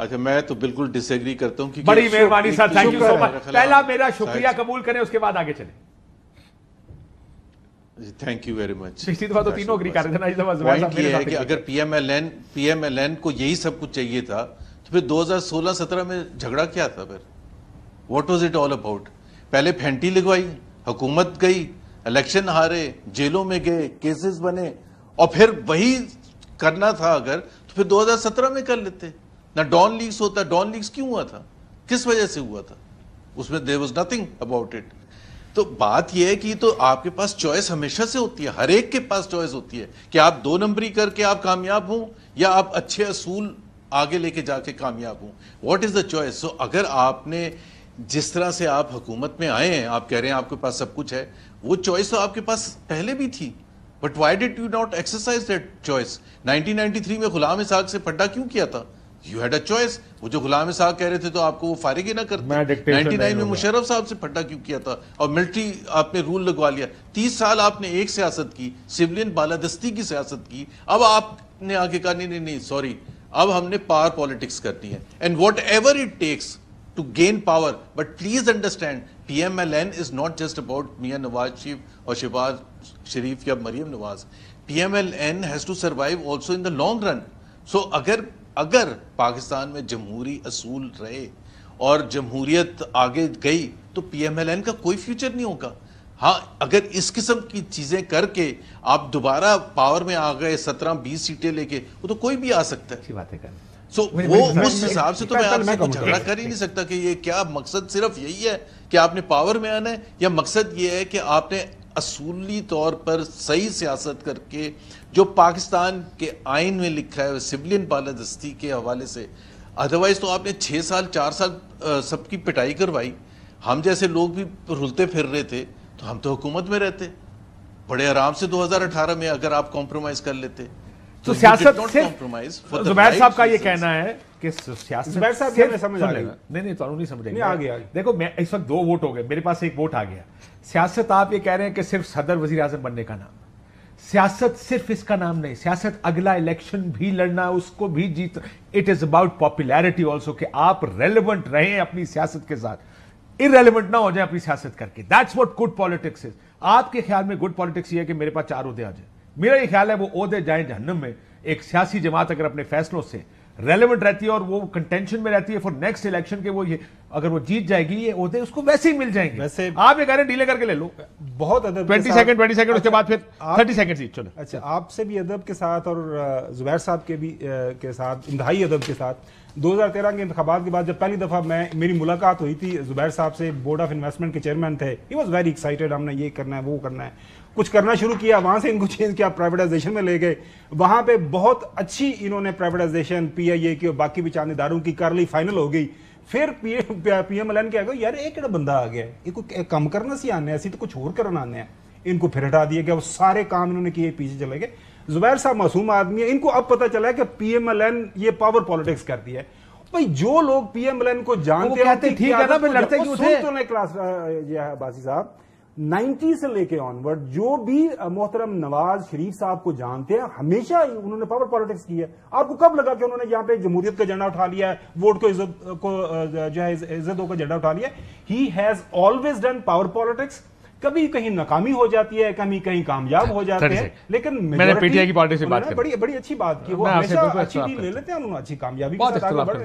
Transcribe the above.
اچھا میں تو بالکل ڈس ایگری کرتا ہوں. بڑی مہربانی سر, تھینک یو سو مچ. پہلا میرا شکریہ قبول کریں, اس کے بعد آگے چلیں. Thank you very much. پچھلی دفعہ تو تینوں اگری کر رہے تھے نا, اس دفعہ پوائنٹ یہ ہے کہ اگر پی ایم ایل این کو یہی سب کچھ چاہیے تھا تو پھر 2016-17 میں جھگڑا کیا تھا پھر؟ What was it all about? پہلے پھینٹی لگوائی, حکومت گئی, الیکشن ہارے, جیلوں میں گئے, کیسز بنے, اور پھر وہی کرنا تھا اگر تو پھر 2017 میں کر لیتے نہ. ڈان لیگز ہوتا, ڈان لیگز کیوں ہوا تھا, کس وجہ سے ہوا تھا؟ اس میں there was nothing about it. تو بات یہ ہے کہ تو آپ کے پاس چوائس ہمیشہ سے ہوتی ہے, ہر ایک کے پاس چوائس ہوتی ہے کہ آپ 2 نمبری کر کے آپ کامیاب ہوں یا آپ اچھے اصول آگے لے کے جا کے کامیاب ہوں. What is the choice? سو اگر آپ نے جس طرح سے آپ حکومت میں آئے ہیں, آپ کہہ رہے ہیں آپ کے پاس سب کچھ ہے, وہ چوائس تو آپ کے پاس پہلے بھی تھی. But why did you not exercise that choice? 1993 میں غلام اسحاق سے پھڈا کیوں کیا تھا؟ You had a choice. وہ جو غلام اسحاق کہہ رہے تھے تو آپ کو وہ فارغ ہی نہ کرتے. 99 میں مشرف صاحب سے پھڈا کیوں کیا تھا اور ملٹری آپ نے رول لگوا لیا. 30 سال آپ نے ایک سیاست کی, سولین بالادستی کی سیاست کی. اب آپ نے آگے کہا نہیں سوری, اب ہم نے پاور پالیٹکس کرنی ہے. And whatever it takes to gain power. But please understand, P M L N is not just about Mian Nawaz Sharif اور شہباز شریف یا Maryam Nawaz. P M L N has to survive also in the long run. So اگر پاکستان میں جمہوری اصول رہے اور جمہوریت آگے گئی تو پی ایم ایل این کا کوئی فیوچر نہیں ہوگا. ہاں اگر اس قسم کی چیزیں کر کے آپ دوبارہ پاور میں آ گئے 17-20 سیٹیں لے کے, وہ تو کوئی بھی آ سکتا ہے. اچھی باتیں کریں. سو وہ اس حساب سے تو میں آپ سے کوئی جھگڑا کر ہی نہیں سکتا کہ یہ کیا مقصد صرف یہی ہے کہ آپ نے پاور میں آنا ہے, یا مقصد یہ ہے کہ آپ نے اصولی طور پر صحیح سیاست کر کے جو پاکستان کے آئین میں لکھا ہے سولین بالادستی کے حوالے سے. ادروائز تو آپ نے 6 سال 4 سال سب کی پٹائی کروائی. ہم جیسے لوگ بھی رلتے پھر رہے تھے تو ہم تو حکومت میں رہتے بڑے آرام سے. 2018 میں اگر آپ کمپرومائز کر لیتے تو سیاست صرف زبیر صاحب کا یہ کہنا ہے کہ سیاست زبیر صاحب ہمیں سمجھ آ گئی. نہیں تو نہیں سمجھ آ گیا. دیکھو میں اس وقت 2 ووٹ ہو گئے, میرے پاس 1 ووٹ آ گیا. سیاست آپ یہ کہہ رہے ہیں کہ صرف صدر وزیر اعظم بننے کا نام, سیاست صرف اس کا نام نہیں. سیاست اگلا الیکشن بھی لڑنا, اس کو بھی جیت. It is about popularity also, کہ آپ ریلیونٹ رہیں اپنی سیاست کے ساتھ, irrelevant نہ ہو جائیں اپنی سیاست کر کے. That's what good politics is. آپ کے خیال میں گڈ پالیٹکس یہ ہے کہ میرے پاس 4 عہدے آ جائیں. میرا یہ خیال ہے وہ عہدے جائیں جہنم میں. ایک سیاسی جماعت اگر اپنے فیصلوں سے ریلیونٹ رہتی ہے اور وہ کنٹینشن میں رہتی ہے فور نیکسٹ الیکشن کے, وہ یہ اگر وہ جیت جائے گی یہ عہدے اس کو ویسے ہی مل جائیں گے. ویسے آپ یہ کہہ رہے ہیں ڈیلے کر کے لے لو. بہت ادب 20 سیکنڈ اس کے بعد پھر 30 سیکنڈ سے. چلو اچھا, آپ سے بھی ادب کے ساتھ اور زبیر صاحب کے بھی کے ساتھ انتہائی ادب کے ساتھ 2013 کے انتخابات کے بعد جب پہلی دفعہ میری ملاقات ہوئی تھی زبیر صاحب سے, بورڈ آف انویسٹمنٹ کے چیئرمین تھے. ہی واز ویری ایکسائٹیڈ, ہم نے یہ کرنا ہے وہ کرنا ہے, کچھ کرنا شروع کیا. وہاں سے ان کو چینج کیا, پرائیویٹائزیشن میں لے گئے. وہاں پہ بہت اچھی انہوں نے پرائیویٹائزیشن پی آئی اے کی اور باقی بھی چاند اداروں کی کر لی, فائنل ہو گئی. پھر پی ایم ایل این کے آگے یار ایک بندہ آ گیا ہے, یہ کو کم کرنا سی آنے ایسی تو کچھ اور کرنا آنے ہیں. ان کو پھر ہٹا دیا گیا, وہ سارے کام انہوں نے کیے, پیچھے چلے گئے. زبیر صاحب معصوم آدمی ہے, ان کو اب پتہ چلا ہے کہ پی ایم ایل این یہ پاور پالیٹکس کرتی ہے. بھائی جو لوگ پی ایم ایل این کو جانتے ہیں ٹھیک ہے نا, پھر لڑتے کیوں تھے؟ یہ ہے باسی صاحب 90 سے لے کے آنورڈ جو بھی محترم نواز شریف صاحب کو جانتے ہیں ہمیشہ انہوں نے پاور پالیٹکس کی ہے. آپ کو کب لگا کہ انہوں نے یہاں پہ جمہوریت کا جھنڈا اٹھا لیا ہے, ووٹ کو جو ہے عزتوں کا جھنڈا اٹھا لیا ہے؟ He has always done power politics. کبھی کہیں ناکامی ہو جاتی ہے, کہیں کامیاب ہو جاتے ہیں, لیکن میں نے پی ٹی آئی کی پارٹی سے بات کی, بڑی اچھی بات کی. وہ ہمیشہ اچھی ڈیل لے لیتے ہیں, انہوں نے اچھی کامیابی کے ساتھ آگے بڑھے.